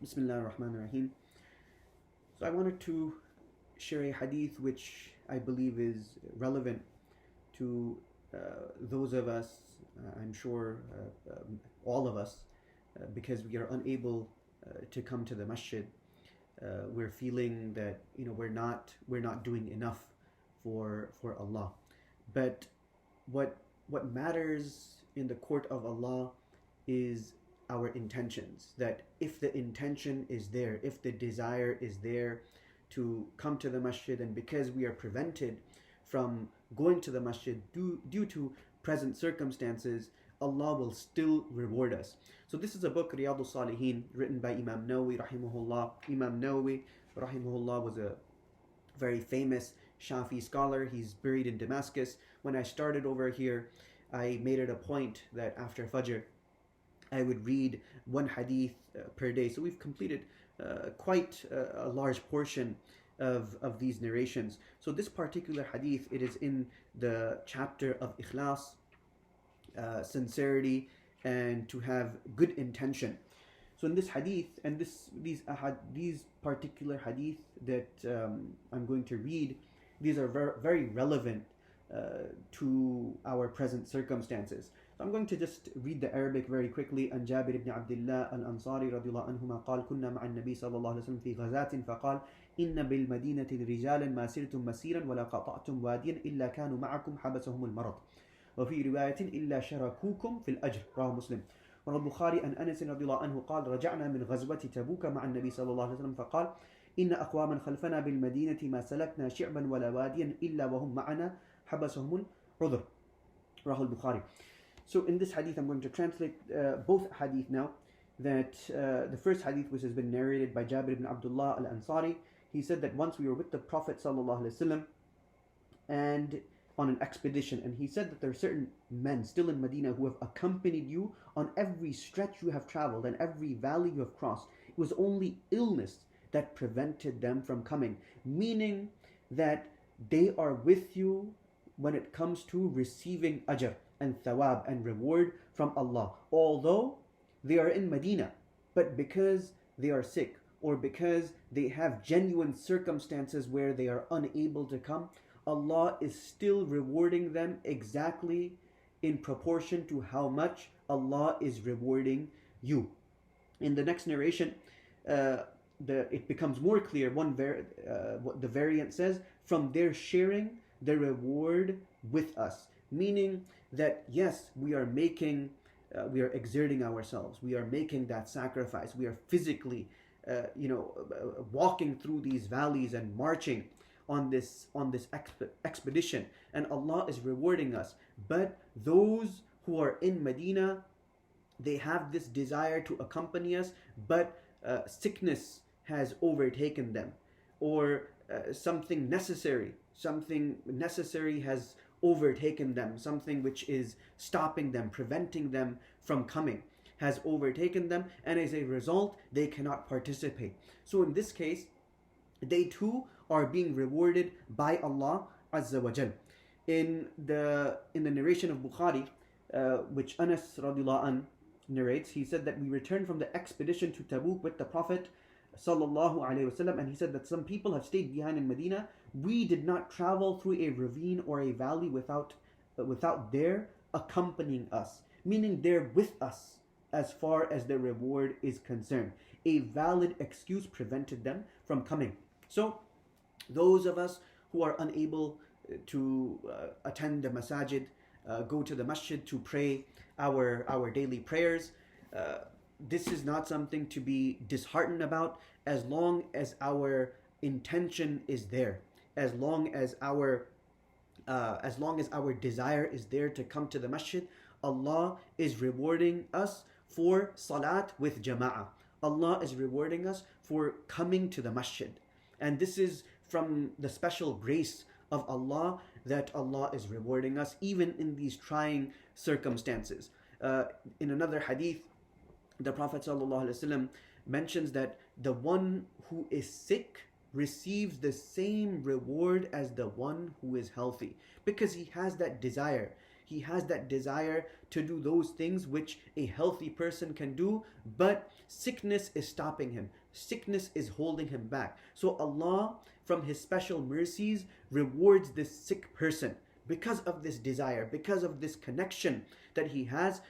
Bismillah ar-Rahman ar-Rahim. So I wanted to share a hadith which I believe is relevant to those of us, I'm sure all of us, because we are unable to come to the masjid. We're feeling that we're not doing enough for Allah. But what matters in the court of Allah is our intentions. That if the intention is there, if the desire is there to come to the masjid, and because we are prevented from going to the masjid due to present circumstances, Allah will still reward us. So this is a book, Riyadus Salihin, written by Imam Nawawi rahimahullah. Imam Nawawi rahimahullah was a very famous Shafi scholar. He's buried in Damascus. When I started over here, I made it a point that after Fajr I would read one hadith per day. So we've completed quite a large portion of these narrations. So this particular hadith, it is in the chapter of ikhlas, sincerity, and to have good intention. So in this hadith, and these particular hadith that I'm going to read, these are very relevant to our present circumstances. So I'm going to just read the Arabic very quickly. عن جابر بن عبد الله الأنصاري رضي الله عنهما قال كنا مع النبي صلى الله عليه وسلم في غزاة فقال إن بالمدينة رجالا ما سرتم مسيرا ولا قطعتم واديا إلا كانوا معكم حبسهم المرض وفي رواية إلا شركوكم في الأجر رواه مسلم. وروى البخاري عن أنس رضي الله عنه قال رجعنا من غزوة تبوك مع النبي صلى الله عليه وسلم فقال إن أقواما خلفنا بالمدينة ما سلكنا شعبا ولا واديا إلا وهم معنا حبسهم العذر رواه البخاري. So in this hadith, I'm going to translate both hadith now. That the first hadith, which has been narrated by Jabir ibn Abdullah al-Ansari, he said that once we were with the Prophet sallallahu alaihi wasallam and on an expedition, and he said that there are certain men still in Medina who have accompanied you on every stretch you have traveled and every valley you have crossed. It was only illness that prevented them from coming, meaning that they are with you when it comes to receiving ajr and thawab and reward from Allah, although they are in Medina. But because they are sick, or because they have genuine circumstances where they are unable to come, Allah is still rewarding them exactly in proportion to how much Allah is rewarding you. In the next narration, it becomes more clear. What the variant says, from their sharing the reward with us, meaning that yes, we are exerting ourselves, we are making that sacrifice, we are physically walking through these valleys and marching on this expedition, and Allah is rewarding us. But those who are in Medina, they have this desire to accompany us, but sickness has overtaken them, or something necessary has overtaken them, something which is stopping them, preventing them from coming has overtaken them, and as a result they cannot participate. So in this case, they too are being rewarded by Allah Azza wa Jal. In the narration of Bukhari, which Anas radiallahu anh narrates, he said that we returned from the expedition to Tabuk with the Prophet sallallahu alaihi wasallam, and he said that some people have stayed behind in Medina. We did not travel through a ravine or a valley without their accompanying us, meaning they're with us as far as the reward is concerned. A valid excuse prevented them from coming. So those of us who are unable to attend the masajid, go to the masjid to pray our daily prayers, this is not something to be disheartened about, as long as our intention is there, as long as our desire is there to come to the masjid. Allah is rewarding us for salat with jama'ah. Allah is rewarding us for coming to the masjid, and this is from the special grace of Allah, that Allah is rewarding us even in these trying circumstances. In another hadith, the Prophet ﷺ mentions that the one who is sick receives the same reward as the one who is healthy, because he has that desire. He has that desire to do those things which a healthy person can do, but sickness is stopping him. Sickness is holding him back. So Allah, from His special mercies, rewards this sick person because of this desire, because of this connection that he has